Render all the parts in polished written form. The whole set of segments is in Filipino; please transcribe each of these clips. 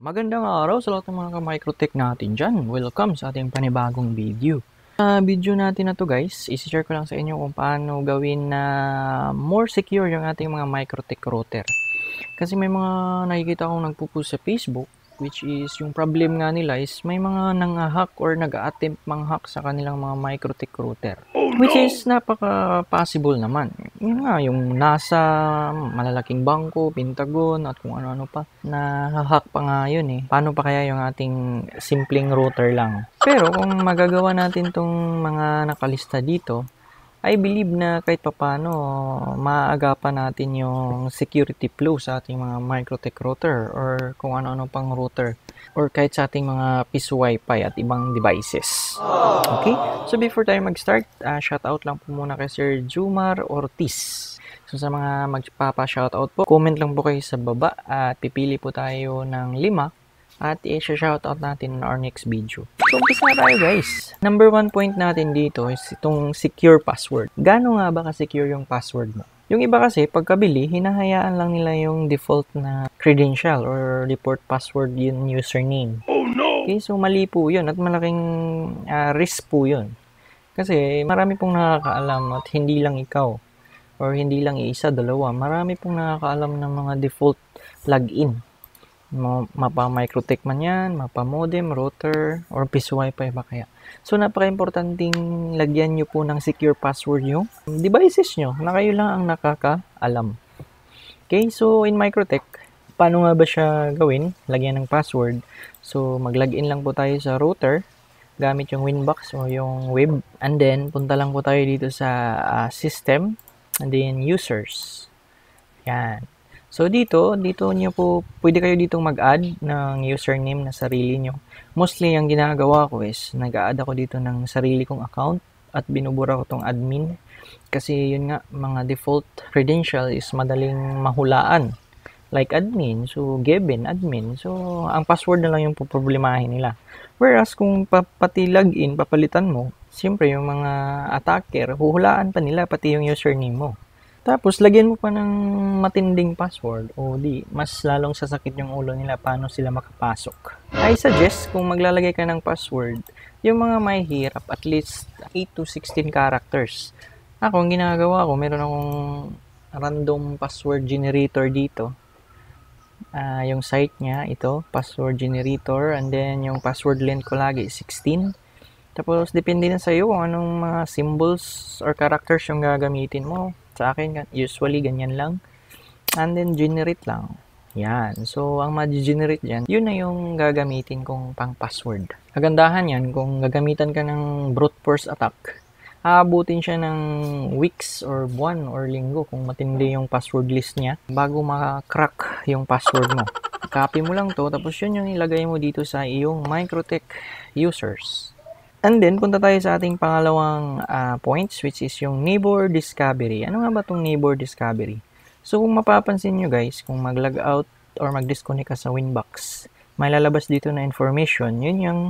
Magandang araw sa lahat ng mga ka-microtech natin dyan. Welcome sa ating panibagong video. Sa video natin na to guys, isi-share ko lang sa inyo kung paano gawin na more secure yung ating mga microtech router. Kasi may mga nakikita akong nagpo-post sa Facebook, which is yung problem nga nila is may mga nang-hack or nag-attempt mang-hack sa kanilang mga microtech router. Which is napaka-possible naman. Yun nga, yung NASA, malalaking bangko, Pentagon, at kung ano-ano pa. Na-hack pa nga yun eh. Paano pa kaya yung ating simpleng router lang? Pero kung magagawa natin tong mga nakalista dito, I believe na kahit papano maaagapan natin yung security flow sa ating mga microtech router or kung ano-ano pang router or kahit sa ating mga piso wifi at ibang devices. Okay? So before tayo mag-start, shoutout lang po muna kay Sir Jumar Ortiz. So sa mga magpapa-shoutout po, comment lang po kayo sa baba at pipili po tayo ng 5 at i-shoutout natin in our next video. So, umpisa na tayo guys. Number 1 point natin dito is itong secure password. Gaano nga ba ka-secure yung password mo? Yung iba kasi, pagkabili, hinahayaan lang nila yung default na credential or default password yung username. Oh no! Okay, so mali po yun at malaking risk po yun. Kasi marami pong nakakaalam at hindi lang ikaw or hindi lang isa, dalawa. Marami pong nakakaalam ng mga default login. Mapa-microtech man yan, mapa-modem, router, or piso wifi ba kaya. So, napaka-importanting lagyan nyo po ng secure password yung devices nyo na kayo lang ang nakakaalam. Okay, so in microtech, paano nga ba siya gawin? Lagyan ng password. So, mag-login lang po tayo sa router gamit yung Winbox o yung web. And then, punta lang po tayo dito sa system and then users. Yan. So dito niyo po, pwede kayo ditong mag-add ng username na sarili nyo. Mostly ang ginagawa ko is, nag-add ako dito ng sarili kong account at binubura ko tong admin. Kasi yun nga, mga default credential is madaling mahulaan. Like admin, so given, admin. So ang password na lang yung poproblemahin nila. Whereas kung pati login, papalitan mo, siyempre yung mga attacker, huhulaan pa nila pati yung username mo. Tapos, lagyan mo pa ng matinding password o di, mas lalong sasakit yung ulo nila paano sila makapasok. I suggest kung maglalagay ka ng password, yung mga may hirap, at least 8 to 16 characters. Ako, ang ginagawa ko, meron akong random password generator dito. Yung site niya, ito, password generator, and then yung password length ko lagi, 16. Tapos, depende na sa'yo kung anong mga symbols or characters yung gagamitin mo. Sa akin, usually ganyan lang. And then, generate lang. Yan. So, ang ma-generate dyan, yun na yung gagamitin kong pang password. Kagandahan yan, kung gagamitan ka ng brute force attack, aabutin siya ng weeks or buwan or linggo kung matindi yung password list niya bago maka-crack yung password mo. Copy mo lang to, tapos yun yung ilagay mo dito sa iyong microtech users. And then, punta tayo sa ating pangalawang points, which is yung neighbor discovery. Ano nga ba itong neighbor discovery? So, kung mapapansin nyo guys, kung mag-log out or mag-disconnect ka sa Winbox, may lalabas dito na information, yun yung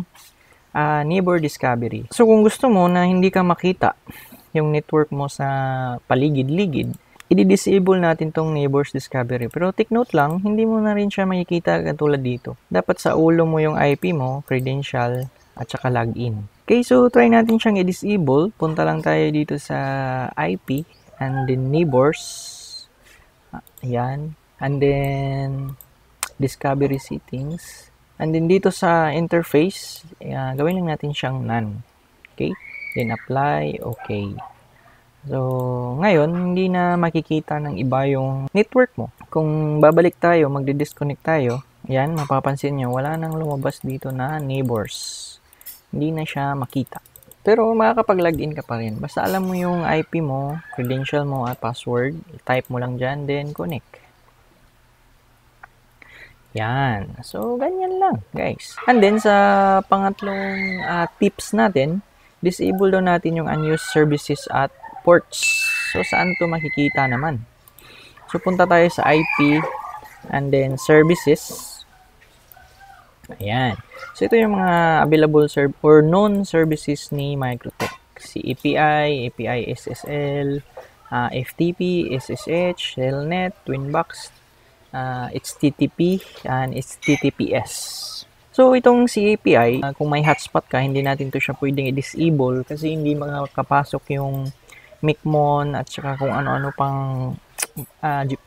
neighbor discovery. So, kung gusto mo na hindi ka makita yung network mo sa paligid-ligid, i-disable natin tong neighbors discovery. Pero take note lang, hindi mo na rin siya makikita katulad dito. Dapat sa ulo mo yung IP mo, credential, at saka login. Okay, so try natin siyang i-disable. Punta lang tayo dito sa IP and then neighbors. Ayan. And then discovery settings. And then dito sa interface, gawin lang natin siyang none. Okay? Then apply. Okay. So, ngayon, hindi na makikita ng iba yung network mo. Kung babalik tayo, magdi-disconnect tayo, ayan, mapapansin nyo, wala nang lumabas dito na neighbors. Hindi na siya makita. Pero makakapag-login ka pa rin. Basta alam mo yung IP mo, credential mo at password. Type mo lang dyan, then connect. Yan. So, ganyan lang, guys. And then, sa pangatlong tips natin, disable daw natin yung unused services at ports. So, saan to makikita naman? So, punta tayo sa IP and then services. Ayan. So, ito yung mga available or known services ni microtech. Si API, API SSL, FTP, SSH, Telnet, Winbox, HTTP and HTTPS. So, itong si API, kung may hotspot ka, hindi natin to siya pwedeng i-disable kasi hindi makakapasok yung MICMON at saka kung ano-ano pang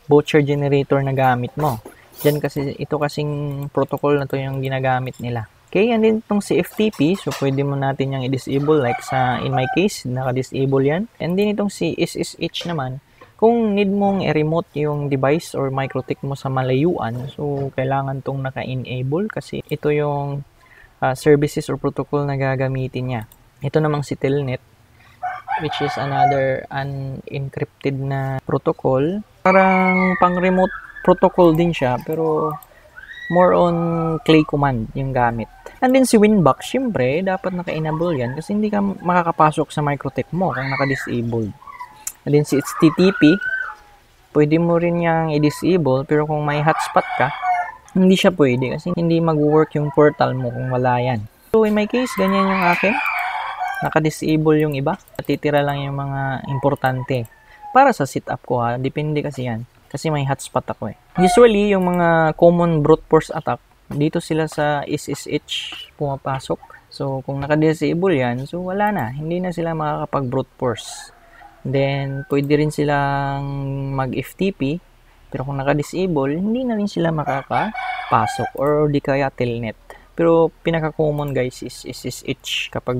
voucher generator na gamit mo. Diyan kasi, ito kasing protocol na to yung ginagamit nila. Okay, and then itong si FTP, so pwede mo natin yung i-disable like in my case, naka-disable yan. And then itong si SSH naman, kung need mong i-remote yung device or MikroTik mo sa malayuan, so kailangan tong naka-enable kasi ito yung services or protocol na gagamitin niya. Ito namang si Telnet, which is another unencrypted na protocol. Parang pang-remote protocol din siya, pero more on clay command yung gamit. And then si Winbox, syempre, dapat naka-enable yan kasi hindi ka makakapasok sa MikroTik mo kung naka-disabled. And then si HTTP, pwede mo rin yang i-disable, pero kung may hotspot ka, hindi siya pwede kasi hindi mag-work yung portal mo kung wala yan. So in my case, ganyan yung akin. Naka-disable yung iba. Natitira lang yung mga importante. Para sa setup ko ha, depende kasi yan. Kasi may hotspot ako eh. Usually, yung mga common brute force attack, dito sila sa SSH pumapasok. So, kung naka-disable yan, so wala na. Hindi na sila makakapag-brute force. Then, pwede rin silang mag-FTP. Pero kung naka-disable, hindi na rin sila makakapasok. Or di kaya Telnet. Pero pinaka-common guys is SSH kapag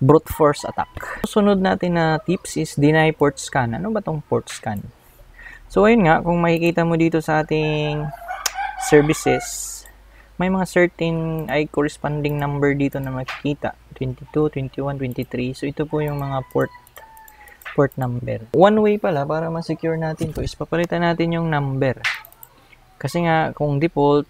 brute force attack. Sunod natin na tips is deny port scan. Ano ba tong port scan? So, ayun nga, kung makikita mo dito sa ating services, may mga certain ay corresponding number dito na makikita. 22, 21, 23. So, ito po yung mga port number. One way pala para ma-secure natin to is papalitan natin yung number. Kasi nga, kung default,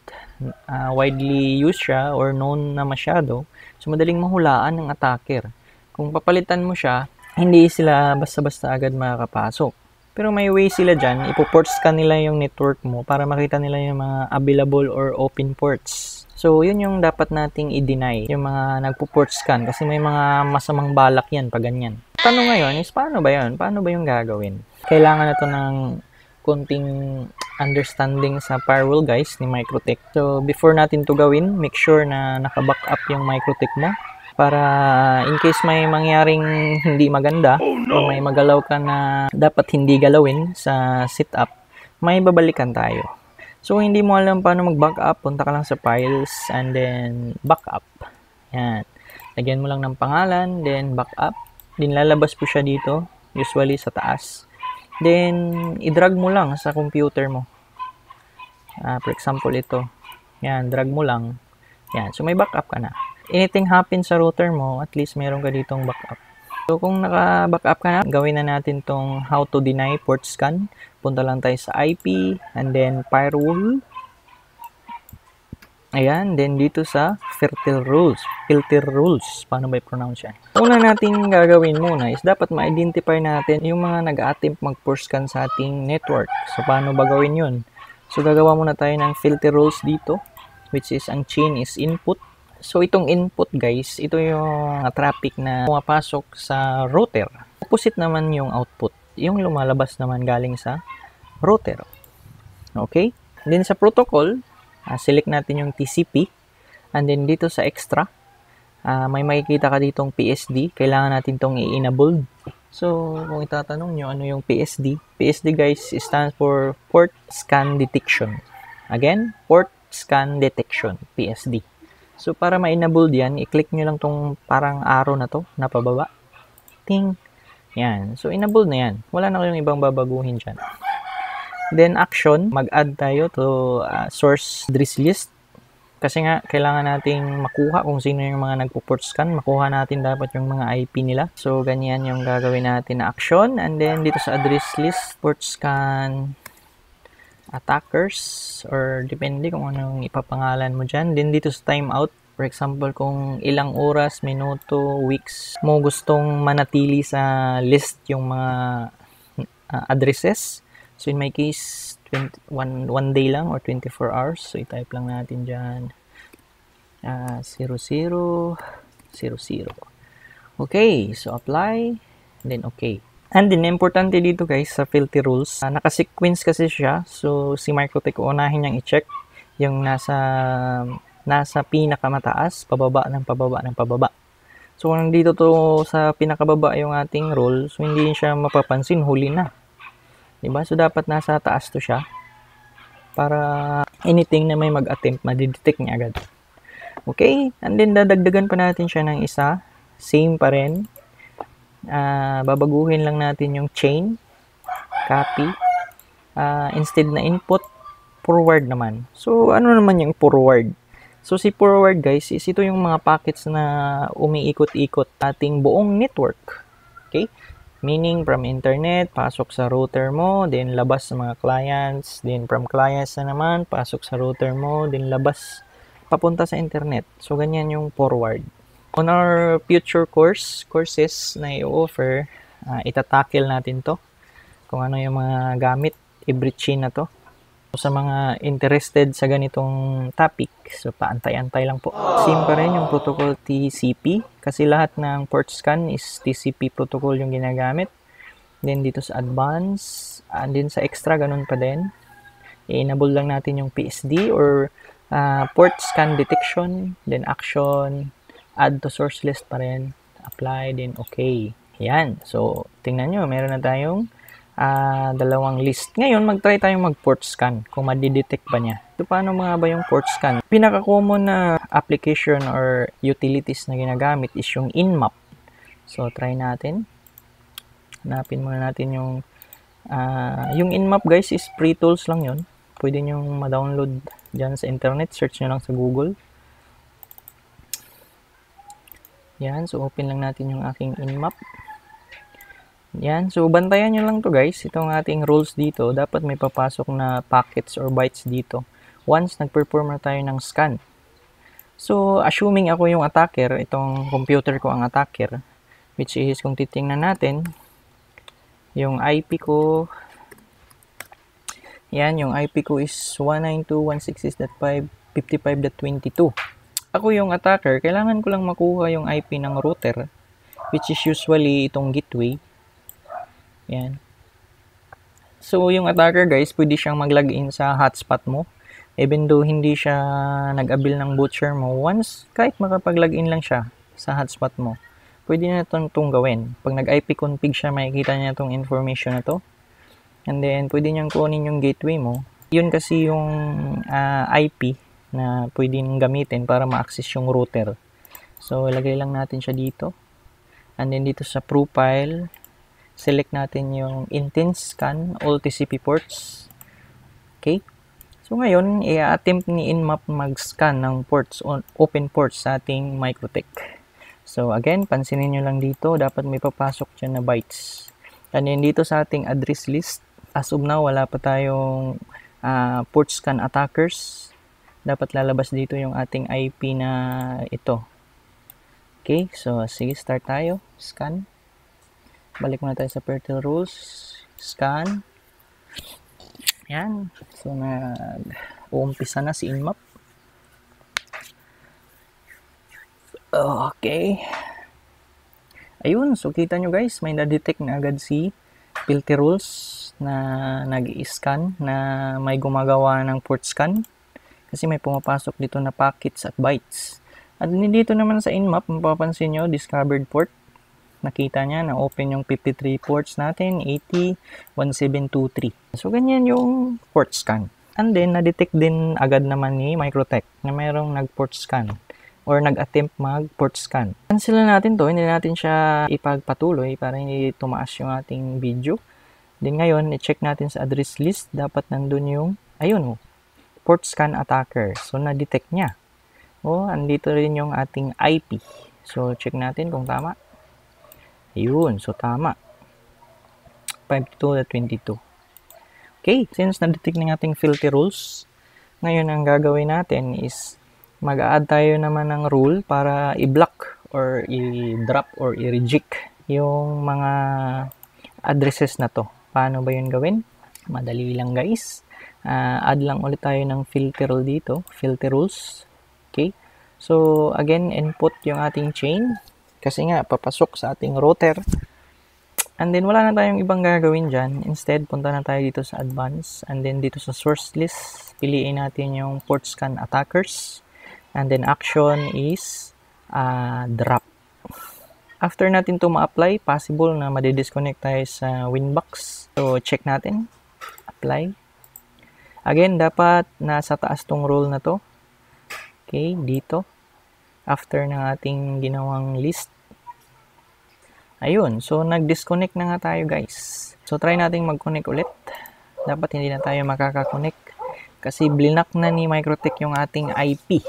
widely used siya or known na masyado, so madaling mahulaan ng attacker. Kung papalitan mo siya, hindi sila basta-basta agad makakapasok. Pero may way sila dyan, ipoport scan nila yung network mo para makita nila yung mga available or open ports. So, yun yung dapat nating i-deny, yung mga nagpo-port scan kasi may mga masamang balak yan pag ganyan. Tanong ngayon is, paano ba yun? Paano ba yung gagawin? Kailangan na to ng konting understanding sa firewall guys ni MikroTik. So, before natin to gawin, make sure na naka-backup yung MikroTik mo para in case may mangyaring hindi maganda o may magalaw ka na dapat hindi galawin sa setup, may babalikan tayo. So, hindi mo alam paano mag-backup, punta ka lang sa files and then backup. Yan. Lagyan mo lang ng pangalan, then backup. Then lalabas po siya dito, usually sa taas. Then, i-drag mo lang sa computer mo. For example, ito. Yan, drag mo lang. Yan, so may backup ka na. Anything happen sa router mo, at least meron ka ditong backup. So, kung naka-backup ka na, gawin na natin tong how to deny port scan. Punta lang tayo sa IP, and then firewall. Ayan, then dito sa filter rules. Paano ba i-pronounce yan? Una natin gagawin muna is dapat ma-identify natin yung mga nag-attempt mag-port scan sa ating network. So, paano ba gawin yun? So, gagawa muna tayo ng filter rules dito, which is ang chain is input. So, itong input guys, ito yung traffic na pumapasok sa router. Opposite naman yung output. Yung lumalabas naman galing sa router. Okay? Then sa protocol, select natin yung TCP. And then dito sa extra, may makikita ka ditong PSD. Kailangan natin itong i-enable. So, kung itatanong nyo ano yung PSD, PSD guys stands for Port Scan Detection. Again, Port Scan Detection, PSD. So, para ma-enable yan, i-click nyo lang tong parang arrow na to, na pababa. Ting! Yan. So, enable na yan. Wala na kayong ibang babaguhin dyan. Then, action, mag-add tayo to source address list. Kasi nga, kailangan nating makuha kung sino yung mga nagpo-port scan. Makuha natin dapat yung mga IP nila. So, ganyan yung gagawin natin na action. And then, dito sa address list, port scan attackers or depende kung anong ipapangalan mo dyan. Then, dito sa timeout, for example, kung ilang oras, minuto, weeks mo gustong manatili sa list yung mga addresses. So, in my case, one day lang or 24 hours. So, i-type lang natin dyan 0000. Okay, so apply, then okay. And then, importante dito guys sa filter rules, naka-sequence kasi siya. So, si MikroTik unahin niyang i-check yung nasa pinakamataas, pababa ng pababa ng pababa. So, kung nandito to sa pinakababa yung ating rule, so hindi siya mapapansin, huli na. Diba? So, dapat nasa taas to siya para anything na may mag-attempt, madidetect niya agad. Okay? And then, dadagdagan pa natin siya ng isa. Same pa rin. Babaguhin lang natin yung chain, copy, instead na input, forward naman. So, ano naman yung forward? So, si forward guys, is ito yung mga packets na umiikot-ikot ating buong network. Okay? Meaning, from internet, pasok sa router mo, then labas sa mga clients, then from clients na naman, pasok sa router mo, then labas, papunta sa internet. So, ganyan yung forward. On our future courses na i-offer, itatackle natin to. Kung ano yung mga gamit, i-breach na to. So, sa mga interested sa ganitong topic, so paantay-antay lang po. Same pa rin yung protocol TCP kasi lahat ng port scan is TCP protocol yung ginagamit. Then dito sa advanced, and then sa extra, ganun pa din. I-enable lang natin yung PSD or port scan detection, then action, add to source list pa rin, apply, then okay. Yan. So, tingnan nyo, meron na tayong dalawang list. Ngayon, mag-try tayong mag-port scan kung madidetect ba niya. So, paano mga ba yung port scan? Pinaka-common na application or utilities na ginagamit is yung Nmap. So, try natin. Hanapin muna natin yung Nmap guys is free tools lang yun. Pwede nyo ma-download dyan sa internet. Search nyo lang sa Google. Yan, so open lang natin yung aking Nmap. Yan, so bantayan nyo lang to guys. Itong ating rules dito, dapat may papasok na packets or bytes dito once nag-perform na tayo ng scan. So, assuming ako yung attacker, itong computer ko ang attacker, which is kung titingnan natin, yung IP ko, yan, yung IP ko is 192.166.555.22. Ako yung attacker, kailangan ko lang makuha yung IP ng router, which is usually itong gateway. Yan. So, yung attacker guys, pwede siyang mag-login sa hotspot mo. Even though hindi siya nag-avail ng boot share mo, once kahit makapag-login lang siya sa hotspot mo, pwede na itong gawin. Pag nag-IP config siya, makikita niya itong information na to. And then, pwede niyang kunin yung gateway mo. Yun kasi yung IP na pwedeng gamitin para ma-access yung router. So, ilagay lang natin siya dito. And then, dito sa profile, select natin yung intense scan, all TCP ports. Okay? So, ngayon, i-attempt ni Nmap mag-scan ng ports, open ports sa ating MikroTik. So, again, pansinin nyo lang dito, dapat may papasok dyan na bytes. And then, dito sa ating address list, as of now, wala pa tayong port scan attackers. Dapat lalabas dito yung ating IP na ito. Okay, so sige, start tayo. Scan. Balik muna tayo sa Pertil rules. Scan. Yan. So, uumpisa na si Nmap. Okay. Ayun, so kita nyo guys, may na-detect na agad si Filter rules na nag-i-scan, na may gumagawa ng port scan. Kasi may pumapasok dito na packets at bytes. At dito naman sa Nmap, mapapansin nyo, discovered port. Nakita niya na open yung 53 ports natin, 80, 1723. So, ganyan yung port scan. And then, na-detect din agad naman ni MikroTik na mayroong nag-port scan or nag-attempt mag-port scan. Cancel natin to, hindi natin siya ipagpatuloy para hindi tumaas yung ating video. Then ngayon, i-check natin sa address list, dapat nandun yung, ayun, port scan attacker. So, na-detect niya. Andito rin yung ating IP. So, check natin kung tama. Ayun. So, tama. 52.22. Okay. Since na-detect ng ating filter rules, ngayon ang gagawin natin is mag-a-add tayo naman ng rule para i-block or i-drop or i-reject yung mga addresses na to. Paano ba yun gawin? Madali lang guys. Add lang ulit tayo ng filter rule dito. Filter rules. Okay. So, again, input yung ating chain. Kasi nga, papasok sa ating router. And then, wala na tayong ibang gagawin dyan. Instead, punta na tayo dito sa advance. And then, dito sa source list, piliin natin yung port scan attackers. And then, action is drop. After natin to ma-apply, possible na madidisconnect tayo sa Winbox. So, check natin. Apply. Again, dapat nasa taas tong rule na to. Okay, dito. After ng ating ginawang list. Ayun, so nag-disconnect na nga tayo guys. So, try natin mag-connect ulit. Dapat hindi na tayo makaka-connect. Kasi blinak na ni Microtech yung ating IP.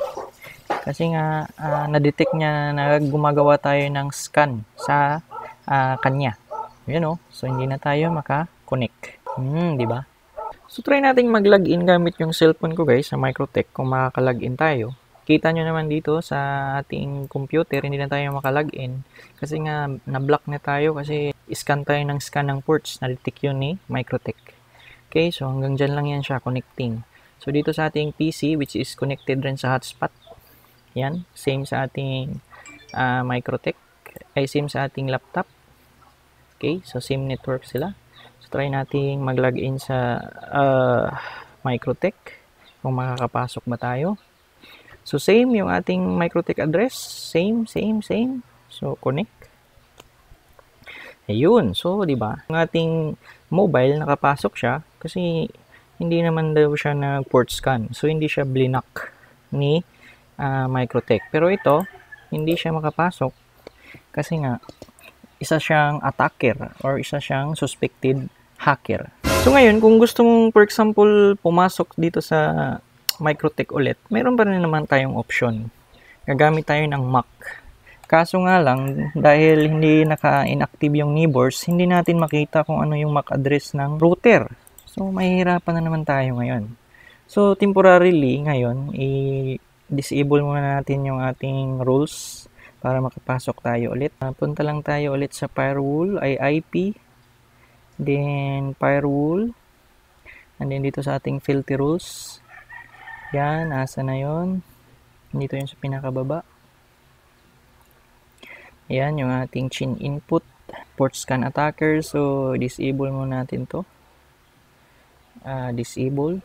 Kasi nga, na-detect niya na gumagawa tayo ng scan sa kanya. Yun o. So, hindi na tayo maka-connect. Di ba? So, try natin mag-login gamit yung cellphone ko guys sa Microtech kung makaka-login tayo. Kita nyo naman dito sa ating computer, hindi na tayo maka-login. Kasi nga, na-block na tayo kasi scan tayo ng scan ng ports. Na-detect yun ni Microtech. Okay, so hanggang dyan lang yan siya, connecting. So, dito sa ating PC, which is connected rin sa hotspot. Yan, same sa ating Microtech, ay same sa ating laptop. Okay, so same network sila. So try nating mag-login sa Microtech kung makakapasok ba tayo. So same yung ating Microtech address, same. So connect. Ayun, so di ba? Ang ating mobile nakapasok siya kasi hindi naman daw siya na port scan. So hindi siya blinak ni Microtech. Pero ito, hindi siya makapasok kasi nga, isa siyang attacker or isa siyang suspected hacker. So ngayon, kung gusto mong, for example, pumasok dito sa Microtech ulit, mayroon pa rin naman tayong option. Gagamit tayo ng MAC. Kaso nga lang, dahil hindi naka-inactive yung neighbors, hindi natin makita kung ano yung MAC address ng router. So, mahihirapan na naman tayo ngayon. So, temporarily, ngayon, disable muna natin yung ating rules para makapasok tayo ulit. Punta lang tayo ulit sa firewall, ay IP, then firewall, and then dito sa ating filter rules. Yan, nasa na yun. Dito yung sa pinakababa. Yan, yung ating chain input, port scan attacker. So, disable muna natin to. Disable.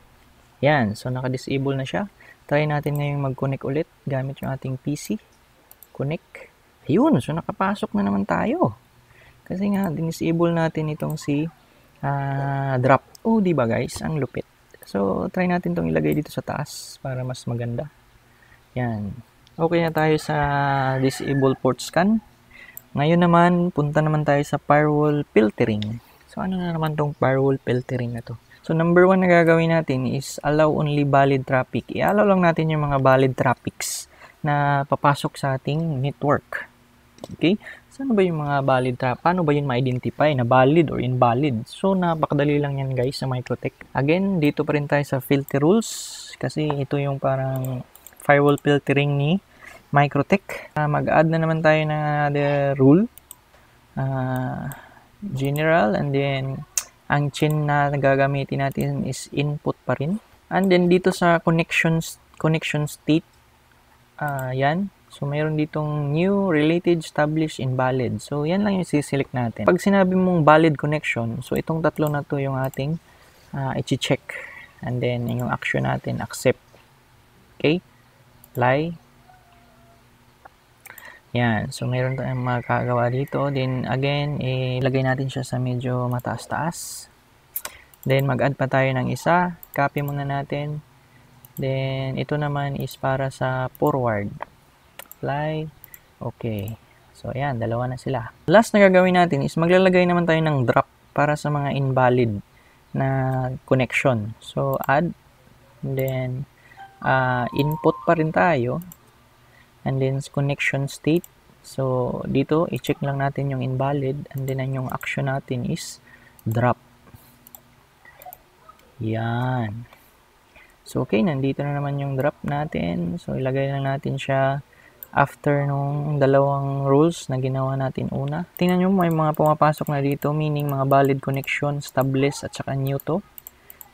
Yan, so naka-disable na siya. Try natin ngayon mag-connect ulit gamit yung ating PC. Connect. Ayun, so nakapasok na naman tayo. Kasi nga, disable natin itong si drop. Oh, di ba guys? Ang lupit. So, try natin itong ilagay dito sa taas para mas maganda. Yan. Okay na tayo sa disable port scan. Ngayon naman, punta naman tayo sa firewall filtering. So, ano na naman tong firewall filtering na to? So, number 1 na gagawin natin is allow only valid traffic. I-allow lang natin yung mga valid traffics na papasok sa ating network. Okay? Saan ba yung mga valid traffic? Paano ba yun ma-identify na valid or invalid? So, napakadali lang yan guys sa Microtech. Again, dito pa rin tayo sa filter rules kasi ito yung parang firewall filtering ni Microtech. Mag-add na naman tayo ng another rule. General, and then ang chain na gagamitin natin is input pa rin. And then dito sa connection state, yan. So mayroon ditong new, related, established, invalid. So yan lang yung siselect natin. Pag sinabi mong valid connection, so itong tatlo na to yung ating i-check. And then yung action natin, accept. Okay? Apply. Yan. So mayroon tayong makagawa dito. Then again, ilagay natin siya sa medyo mataas-taas. Then mag-add pa tayo ng isa. Copy muna natin. Then ito naman is para sa forward. Apply. Okay. So ayan, dalawa na sila. Last na gagawin natin is maglalagay naman tayo ng drop para sa mga invalid na connection. So add. And then input pa rin tayo. And then connection state. So dito i-check lang natin yung invalid, and then yung action natin is drop. Yan. So okay, nandito na naman yung drop natin. So ilagay lang natin siya after nung dalawang rules na ginawa natin una. Tingnan nyo, may mga pumapasok na dito, meaning mga valid connection, established at saka new to.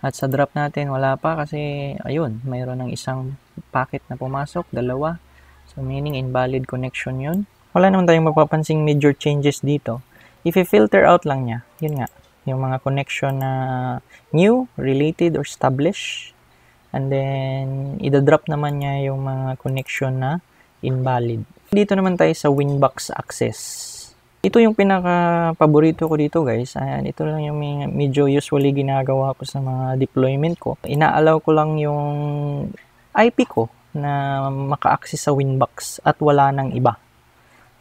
At sa drop natin wala pa kasi ayun, mayroon ng isang packet na pumasok, dalawa. So, meaning invalid connection yun. Wala naman tayong mapapansing major changes dito. i-filter out lang niya. Yun nga, yung mga connection na new, related, or established. And then, i-drop naman niya yung mga connection na invalid. Dito naman tayo sa Winbox access. Ito yung pinaka-paborito ko dito guys. Ayan, ito lang yung medyo usually ginagawa ko sa mga deployment ko. Ina-allow ko lang yung IP ko na maka-access sa Winbox at wala nang iba.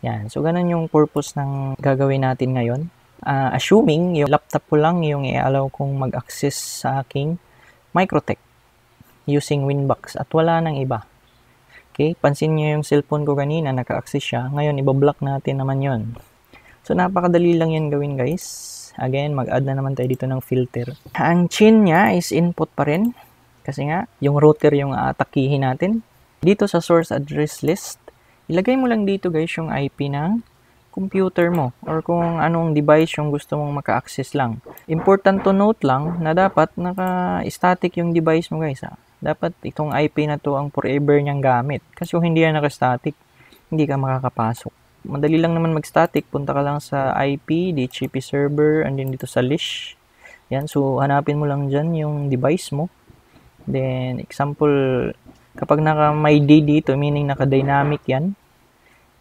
Yan. So, ganun yung purpose ng gagawin natin ngayon. Assuming yung laptop ko lang yung i-allow kong mag-access sa aking Microtech using Winbox at wala nang iba. Okay? Pansin nyo yung cellphone ko kanina, naka-access siya. Ngayon, ibablock natin naman yon. So, napakadali lang yan gawin guys. Again, mag-add na naman tayo dito ng filter. Ang chin niya is input pa rin. Kasi nga, yung router yung aatakihin natin. Dito sa source address list, ilagay mo lang dito guys yung IP ng computer mo. Or kung anong device yung gusto mong maka-access lang. Important to note lang na dapat naka-static yung device mo guys. Dapat itong IP na to ang forever niyang gamit. Kasi kung hindi yan naka-static, hindi ka makakapasok. Madali lang naman mag-static. Punta ka lang sa IP, DHCP server, and then dito sa list. Yan, so hanapin mo lang dyan yung device mo. Then, example, kapag may D dito, meaning naka-dynamic yan.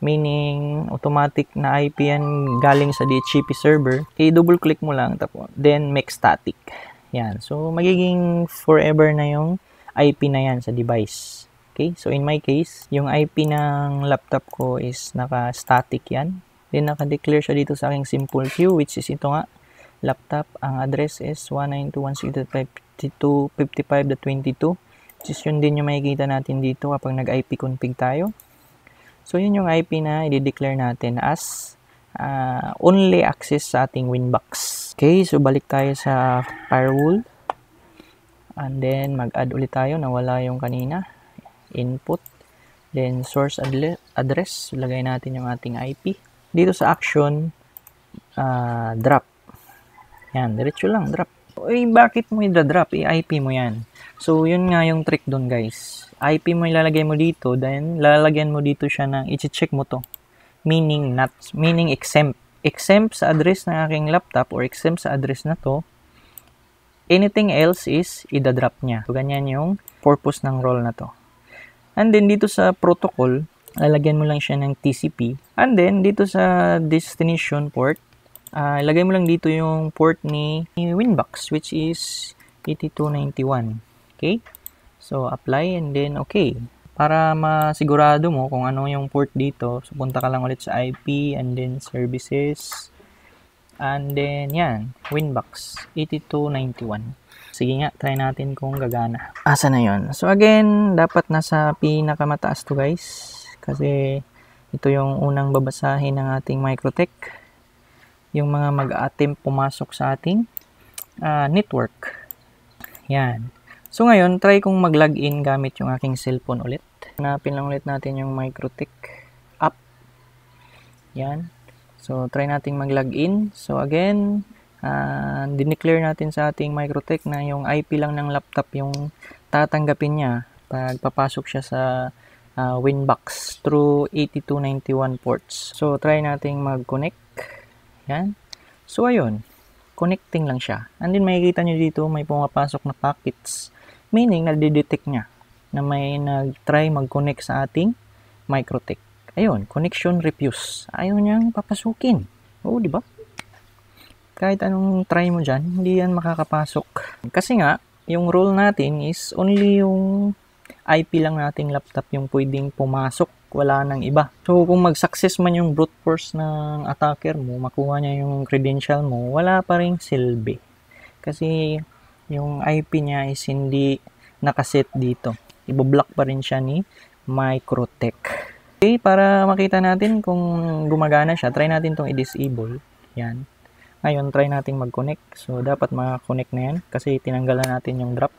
Meaning, automatic na IP yan galing sa DHCP server. I-double click mo lang, tapos, then make static. Yan, so magiging forever na yung IP na yan sa device. Okay, so in my case, yung IP ng laptop ko is naka-static yan. Then naka-declare siya dito sa aking simple queue, which is ito nga, laptop. Ang address is 192.168.52.55.22, which is yun din yung makikita natin dito kapag nag-IP config tayo. So yun yung IP na i-declare natin as only access sa ating Winbox. Okay, so balik tayo sa firewall. And then mag-add ulit tayo na wala yung kanina. Input, then source address, lagay natin yung ating IP. Dito sa action, drop. Yan, diretso lang, drop. Uy, bakit mo i-drop? I-IP mo yan. So, yun nga yung trick dun guys. IP mo ilalagay mo dito, then lalagyan mo dito siya ng, i-check mo to. Meaning exempt. Exempt sa address ng aking laptop or exempt sa address na to. Anything else is i-drop niya. So, ganyan yung purpose ng role na to. And then, dito sa protocol, lalagyan mo lang siya ng TCP. And then, dito sa destination port, ilagay mo lang dito yung port ni Winbox, which is 8291. Okay? So, apply and then, okay. Para masigurado mo kung ano yung port dito, so punta ka lang ulit sa IP and then services. And then, yan, Winbox 8291. Sige nga, try natin kung gagana. Asa na yon? So again, dapat nasa pinakamataas to guys. Kasi ito yung unang babasahin ng ating Microtech. Yung mga mag-attempt pumasok sa ating network. Yan. So ngayon, try kong mag-login gamit yung aking cellphone ulit. Hanapin lang ulit natin yung Microtech app. Yan. So try nating mag-login. So again, dineclare natin sa ating Microtech na yung IP lang ng laptop yung tatanggapin niya pag papasok siya sa Winbox through 8291 ports. So, try nating mag-connect. Yan. So, ayun. Connecting lang siya. And then, makikita nyo dito may pumapasok na packets. Meaning, nadidetect niya na may nag-try mag-connect sa ating Microtech. Ayun, connection refuse. Ayaw niyang papasukin. Oo, di ba? Kahit anong try mo dyan, hindi yan makakapasok. Kasi nga, yung role natin is only yung IP lang nating laptop yung pwedeng pumasok. Wala nang iba. So, kung mag-success man yung brute force ng attacker mo, makuha niya yung credential mo, wala pa rin silbi. Kasi, yung IP niya is hindi nakaset dito. Ibablock pa rin siya ni Microtech. Okay, para makita natin kung gumagana siya, try natin itong i-disable. Yan. Ngayon, try nating mag-connect. So, dapat maka-connect na yan kasi tinanggalan natin yung drop.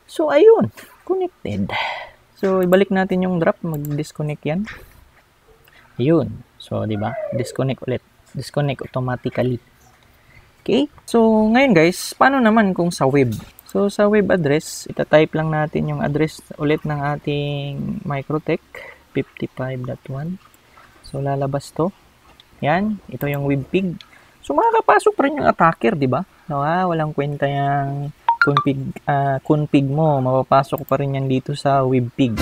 So, ayun. Connected. So, ibalik natin yung drop. Mag-disconnect yan. Ayun. So, di ba? Disconnect ulit. Disconnect automatically. Okay? So, ngayon guys, paano naman kung sa web? So, sa web address, ita-type lang natin yung address ulit ng ating Microtech 55.1. So, lalabas to. Yan. Ito yung webpig. So makakapasok pa rin yung attacker, di ba? No, walang kwenta yung config mo, mapapasok pa rin yan dito sa webpig.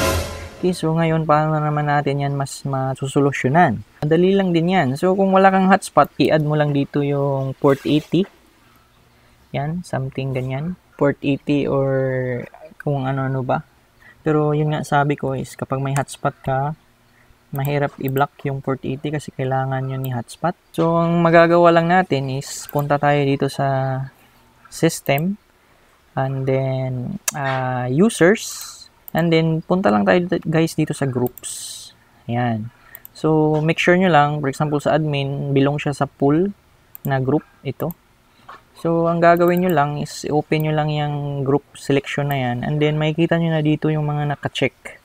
Okay, so ngayon paano naman natin yan mas masusolusyonan? Madali lang din yan. So kung wala kang hotspot, i-add mo lang dito yung port 80. Yan, something ganyan. Port 80 or kung ano-ano ba. Pero yun nga sabi ko is kapag may hotspot ka, mahirap i-block yung port 80 kasi kailangan yun ni hotspot. So ang magagawa lang natin is punta tayo dito sa system and then users. And then, punta lang tayo guys dito sa groups. Ayan. So, make sure nyo lang, for example sa admin, belong siya sa pool na group, ito. So, ang gagawin nyo lang is open nyo lang yung group selection na yan. And then, makikita nyo na dito yung mga naka-check.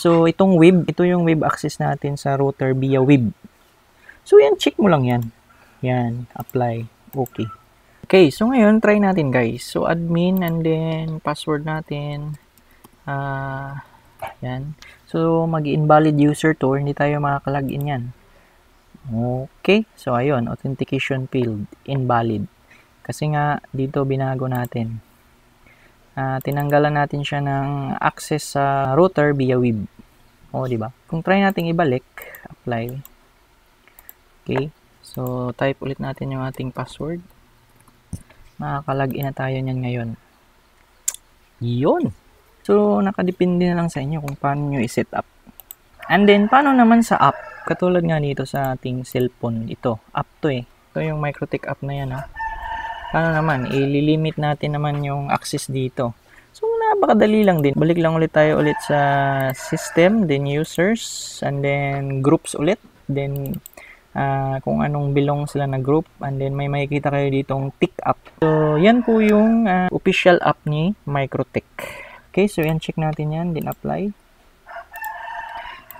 So, itong web, ito yung web access natin sa router via web. So, yan, check mo lang yan. Yan, apply. Okay. Okay, so ngayon, try natin guys. So, admin and then password natin. Yan. So, mag-invalid user to, hindi tayo makakalagin yan. Okay. So, ayun, authentication field, invalid. Kasi nga, dito binago natin. Tinanggalan natin siya ng access sa router via web. O, di ba? Kung try natin ibalik, apply. Okay. So, type ulit natin yung ating password. Makakalagin na tayo niyan ngayon. Yun! So, nakadepende na lang sa inyo kung paano nyo i-set up. And then, paano naman sa app? Katulad nga dito sa ating cellphone. Ito, app to eh. Ito yung MikroTik app na yan ha. Paano naman? I-limit natin naman yung access dito. So, napakadali lang din. Balik lang ulit tayo ulit sa system, then users, and then groups ulit. Then, kung anong belong sila na group. And then, may makikita kayo ditong tick app. So, yan po yung official app ni MikroTik. Okay, so yan, check natin yan, then apply.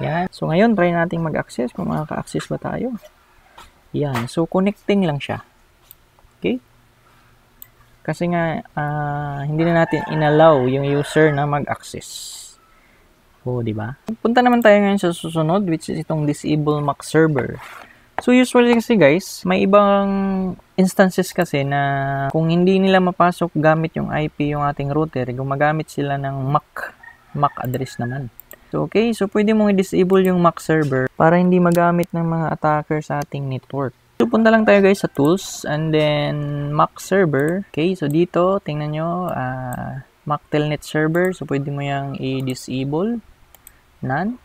Yan. So ngayon, try natin mag-access kung makaka-access ba tayo. Yan. So connecting lang siya. Okay? Kasi nga, hindi na natin inallow yung user na mag-access. O, di ba? Punta naman tayo ngayon sa susunod, which is itong disable MAC server. So usually kasi guys, may ibang instances kasi na kung hindi nila mapasok gamit yung IP yung ating router, gumagamit sila ng MAC address naman. So okay, so pwede mong i-disable yung MAC server para hindi magamit ng mga attacker sa ating network. So punta lang tayo guys sa tools and then MAC server. Okay, so dito tingnan nyo MAC telnet server, so pwede mo yang i-disable none.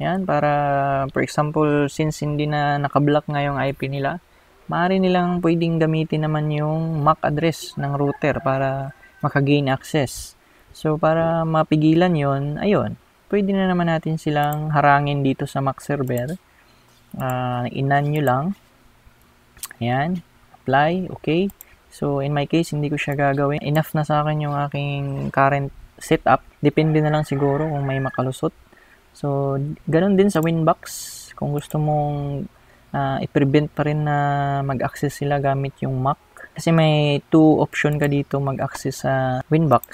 Yan, para for example, since hindi na nakablock nga yung IP nila, maaari nilang pwedeng gamitin naman yung MAC address ng router para makagain access. So, para mapigilan yon, ayun, pwede na naman natin silang harangin dito sa MAC server. Inan nyo lang. Ayan, apply, okay. So, in my case, hindi ko siya gagawin. Enough na sa akin yung aking current setup. Depende na lang siguro kung may makalusot. So, ganun din sa Winbox. Kung gusto mong i-prevent pa rin na mag-access sila gamit yung MAC. Kasi may 2 option ka dito mag-access sa Winbox.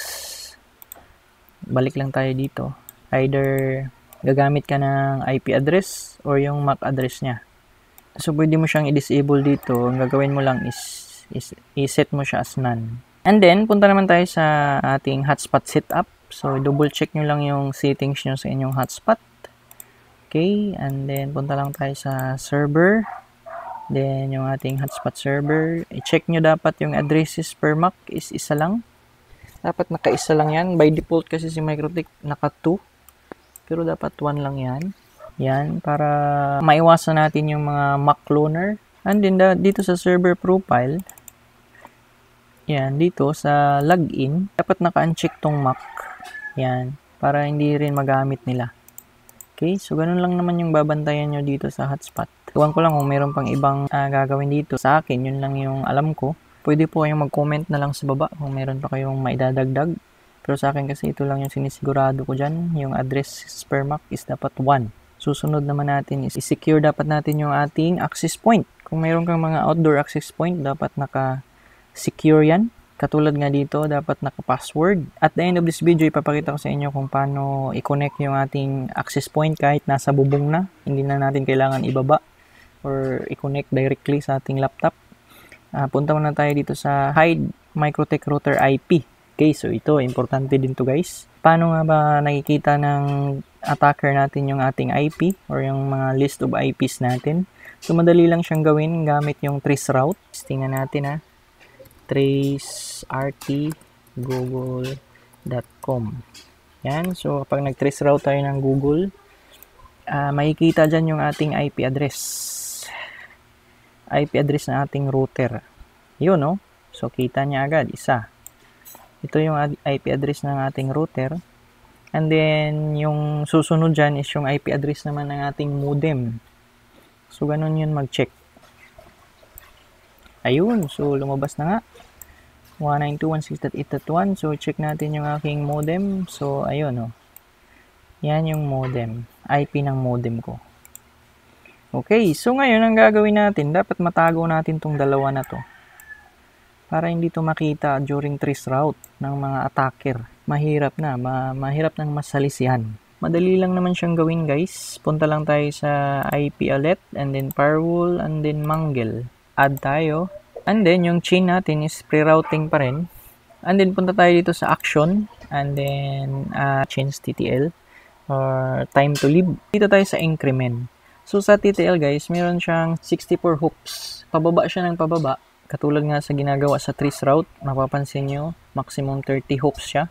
Balik lang tayo dito. Either gagamit ka ng IP address or yung MAC address niya. So, pwede mo siyang i-disable dito. Ang gagawin mo lang is i-set mo siya as none. And then, punta naman tayo sa ating hotspot setup. So, double check nyo lang yung settings nyo sa inyong hotspot. Okay, and then punta lang tayo sa server. Then, yung ating hotspot server. I-check nyo dapat yung addresses per MAC is isa lang. Dapat naka-isa lang yan. By default kasi si MikroTik naka-2. Pero dapat 1 lang yan. Yan, para maiwasan natin yung mga MAC cloner. And then, dito sa server profile, yan, dito sa login, dapat naka-uncheck tong MAC. Yan, para hindi rin magamit nila. Okay, so ganun lang naman yung babantayan nyo dito sa hotspot. Iwan ko lang kung meron pang ibang gagawin dito. Sa akin, yun lang yung alam ko. Pwede po kayong mag-comment na lang sa baba kung meron pa kayong maidadagdag. Pero sa akin kasi ito lang yung sinisigurado ko dyan. Yung address per MAC is dapat 1. Susunod naman natin is i-secure dapat natin yung ating access point. Kung meron kang mga outdoor access point, dapat naka-secure yan. Katulad nga dito, dapat naka-password. At the end of this video, ipapakita ko sa inyo kung paano i-connect yung ating access point kahit nasa bubong na. Hindi na natin kailangan ibaba. or i-connect directly sa ating laptop. Punta muna tayo dito sa hide Microtech router IP. Okay, so ito, importante din to guys. Paano nga ba nakikita ng attacker natin yung ating IP or yung mga list of IPs natin? So, madali lang siyang gawin gamit yung traceroute. Tingnan natin tracertgoogle.com. Yan, so kapag nag-traceroute tayo ng Google, makikita dyan yung ating IP address. IP address ng ating router. Yun, no? So, kita niya agad, isa. Ito yung IP address ng ating router. And then, yung susunod dyan is yung IP address naman ng ating modem. So, ganun yun mag-check. Ayun, so lumabas na nga. 192.168.1. So, check natin yung aking modem. So, ayun, oh. Yan yung modem. IP ng modem ko. Okay, so ngayon, ang gagawin natin, dapat matago natin tong dalawa na to. Para hindi to makita during traceroute ng mga attacker. Mahirap na, mahirap nang masalisihan. Madali lang naman siyang gawin guys. Punta lang tayo sa IP-alert and then firewall and then mangle. Add tayo. And then yung chain natin is pre-routing pa rin. And then punta tayo dito sa action and then change TTL or time to live. Dito tayo sa increment. So sa TTL guys, meron siyang 64 hoops. Pababa siya ng pababa. Katulad nga sa ginagawa sa traceroute, mapapansin nyo, maximum 30 hoops siya.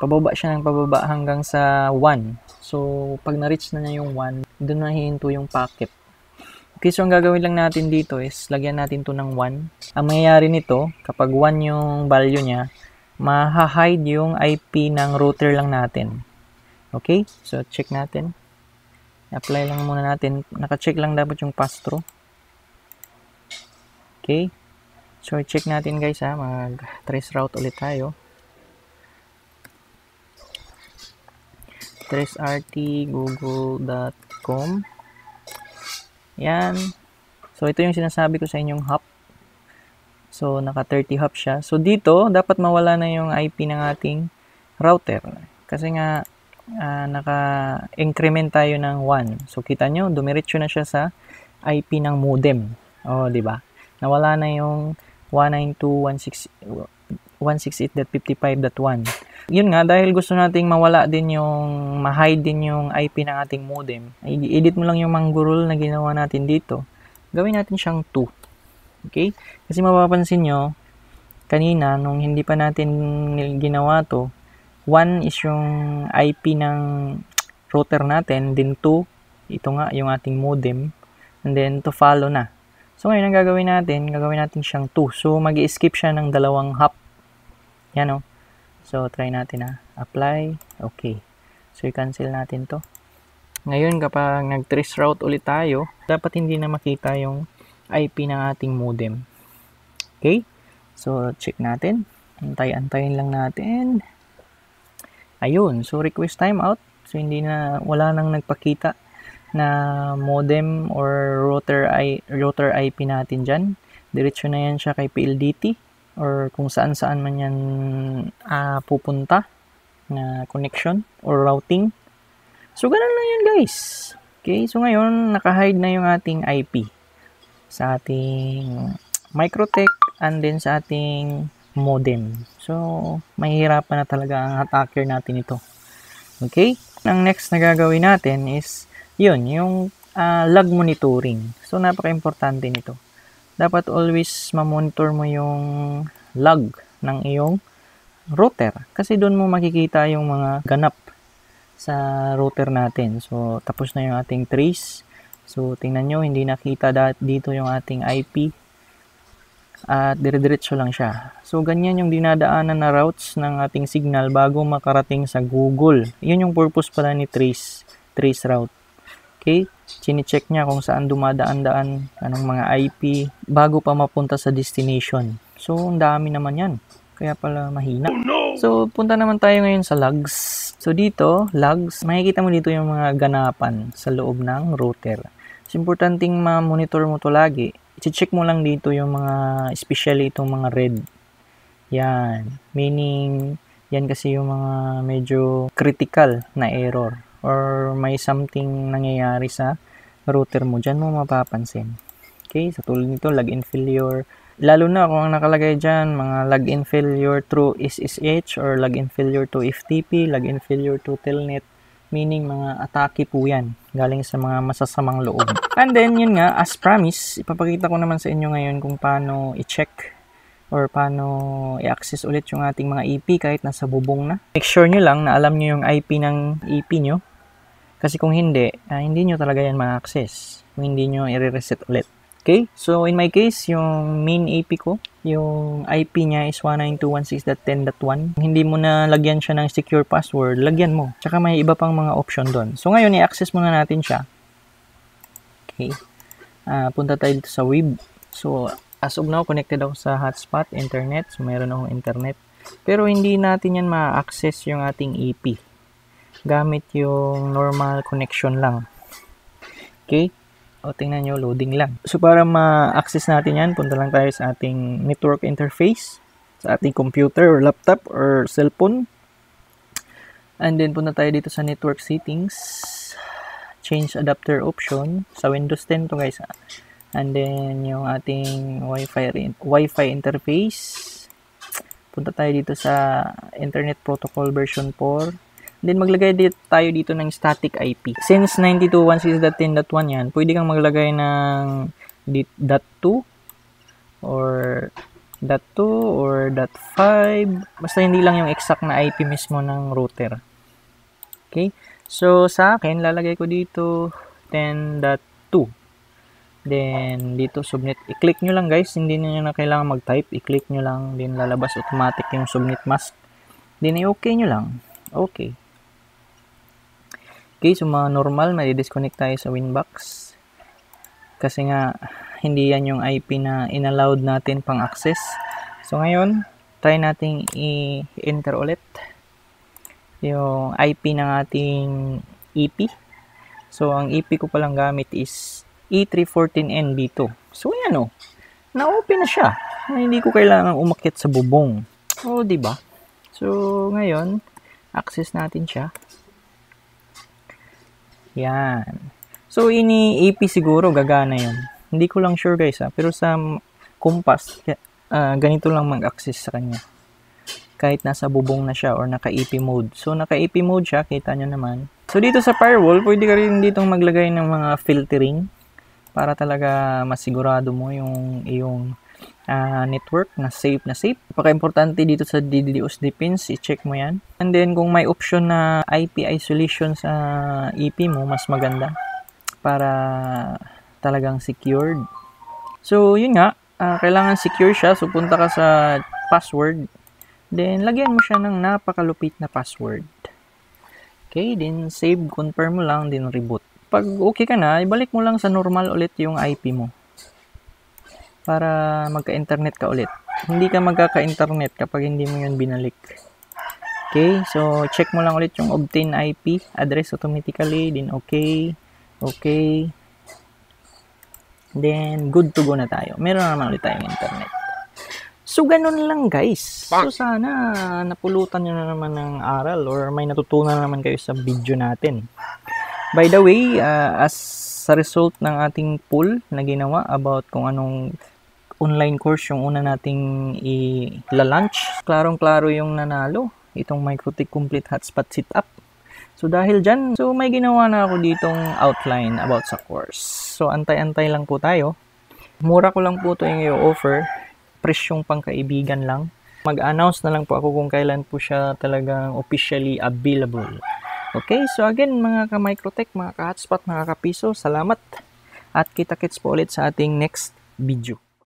Pababa siya ng pababa hanggang sa 1. So, pag na-reach na niya yung 1, doon na hihinto yung packet. Okay, so ang gagawin lang natin dito is, lagyan natin to ng 1. Ang mangyayari nito, kapag 1 yung value niya, maha-hide yung IP ng router lang natin. Okay, so check natin. Apply lang muna natin. Naka-check lang dapat yung pass-through. Okay. So, check natin guys mag-traceroute ulit tayo. tracertgoogle.com. Yan. So, ito yung sinasabi ko sa inyong hop. So, naka 30 hop siya. So, dito, dapat mawala na yung IP ng ating router. Kasi nga, naka-increment tayo ng 1. So, kita nyo, dumiretso na siya sa IP ng modem. O, diba? Nawala na yung 192.168.55.1. Yun nga, dahil gusto nating mawala din yung, ma-hide din yung IP ng ating modem, i-edit mo lang yung manggurul na ginawa natin dito. Gawin natin siyang 2. Okay? Kasi mapapansin nyo, kanina, nung hindi pa natin ginawa to, 1 is yung IP ng router natin, then 2, ito nga, yung ating modem, and then to follow na. So, ngayon, ang gagawin natin siyang 2. So, mag-i-skip siya ng dalawang hop. Yan, o. So, try natin, Apply. Okay. So, i-cancel natin to. Ngayon, kapag nag-traceroute ulit tayo, dapat hindi na makita yung IP ng ating modem. Okay? So, check natin. Antayin lang natin. Ayun. So, request timeout. So, wala nang nagpakita na modem or router IP natin dyan. Diretso na yan siya kay PLDT or kung saan man yan pupunta na connection or routing. So, ganun lang yun guys. Okay, so ngayon naka-hide na yung ating IP sa ating Microtech and then sa ating modem. So, mahihirapan na talaga ang attacker natin ito. Okay, ang next na gagawin natin is yun, yung log monitoring. So, napaka-importante nito. Dapat always ma-monitor mo yung log ng iyong router. Kasi doon mo makikita yung mga ganap sa router natin. So, tapos na yung ating trace. So, tingnan nyo, hindi nakita dito yung ating IP. At dire-diretso lang siya. So, ganyan yung dinadaanan na routes ng ating signal bago makarating sa Google. Yun yung purpose pala ni traceroute. Okay, chine-check niya kung saan dumadaan-daan, anong mga IP, bago pa mapunta sa destination. So, ang dami naman yan. Kaya pala mahina. So, punta naman tayo ngayon sa logs. So, dito, logs, makikita mo dito yung mga ganapan sa loob ng router. So, importanteng ma-monitor mo to lagi. I-check mo lang dito yung mga, especially itong mga red. Yan. Meaning, yan kasi yung mga medyo critical na error. Or may something nangyayari sa router mo, dyan mo mapapansin. Okay, sa tulad nito, login failure. Lalo na kung ang nakalagay dyan, mga login failure through SSH or login failure to FTP, login failure to Telnet, meaning mga atake po yan, galing sa mga masasamang loob. And then, yun nga, as promised, ipapakita ko naman sa inyo ngayon kung paano i-check or paano i-access ulit yung ating mga EP kahit nasa bubong na. Make sure nyo lang na alam nyo yung IP ng EP nyo. Kasi kung hindi, hindi nyo talaga yan ma-access. Kung hindi nyo i-reset ulit. Okay? So, in my case, yung main AP ko, yung IP niya is 192.168.10.1. Hindi mo na lagyan siya ng secure password, lagyan mo. Tsaka may iba pang mga option doon. So, ngayon, i-access muna natin siya. Okay. Punta tayo dito sa web. So, as of now, connected ako sa hotspot, internet. So, meron akong internet. Pero hindi natin yan ma-access yung ating EP. Gamit yung normal connection lang. Okay? O, tingnan nyo, loading lang. So, para ma-access natin yan, punta lang tayo sa ating network interface. Sa ating computer or laptop or cellphone. And then, punta tayo dito sa network settings. Change adapter option. Sa Windows 10 to guys. And then, yung ating Wi-Fi interface. Punta tayo dito sa Internet Protocol version 4. Then, maglagay tayo dito ng static IP. Since 92.168.10.1 yan, pwede kang maglagay ng .2 or .2 or .5. Basta hindi lang yung exact na IP mismo ng router. Okay? So, sa akin, lalagay ko dito 10.2. Then, dito submit. I-click nyo lang guys. Hindi nyo na kailangan mag-type. I-click nyo lang. Then, lalabas automatic yung submit mask. Then, i-okay nyo lang. Okay. Okay, so mga normal, may-disconnect tayo sa Winbox. Kasi nga, hindi yan yung IP na in-allowed natin pang access. So, ngayon, try nating i-enter ulit yung IP ng ating EP. So, ang EP ko palang gamit is E314NB2. So, yan o. Na-open na siya. Hindi ko kailangan umakyat sa bubong. O, diba? So, ngayon, access natin siya. Yan. So, ini AP siguro, gagana yun. Hindi ko lang sure guys ha. Pero sa Compass, ganito lang mag-access sa kanya. Kahit nasa bubong na siya or naka-EP mode. So, naka-EP mode siya. Kita nyo naman. So, dito sa firewall, pwede ka rin ditong maglagay ng mga filtering para talaga masigurado mo yung iyong network na safe na safe. Napaka-importante dito sa DDoS defense, i-check mo yan. And then kung may option na IP isolation sa EP mo, mas maganda para talagang secured. So yun nga, kailangan secure siya. So punta ka sa password, then lagyan mo siya ng napakalupit na password. Okay, then save, confirm mo lang, then reboot. Pag okay ka na, ibalik mo lang sa normal ulit yung IP mo. Para magka-internet ka ulit. Hindi ka magkaka-internet kapag hindi mo yun binalik. Okay, so check mo lang ulit yung obtain IP address automatically. Then okay. Okay. Then good to go na tayo. Meron naman ulit tayong internet. So, ganun lang guys. So, sana napulutan nyo na naman ng aral or may natutunan naman kayo sa video natin. By the way, as sa result ng ating poll na ginawa about kung anong online course yung una nating i-launch, klarong-klaro yung nanalo. Itong MikroTik Complete Hotspot Setup. So, dahil dyan, so may ginawa na ako ditong outline about sa course. So, antay-antay lang po tayo. Mura ko lang po ito yung i-offer. Presyong pangkaibigan lang. Mag-announce na lang po ako kung kailan po siya talagang officially available. Okay, so again mga ka-MikroTik, mga ka-hotspot, mga kapiso, salamat. At kita-kits po ulit sa ating next video.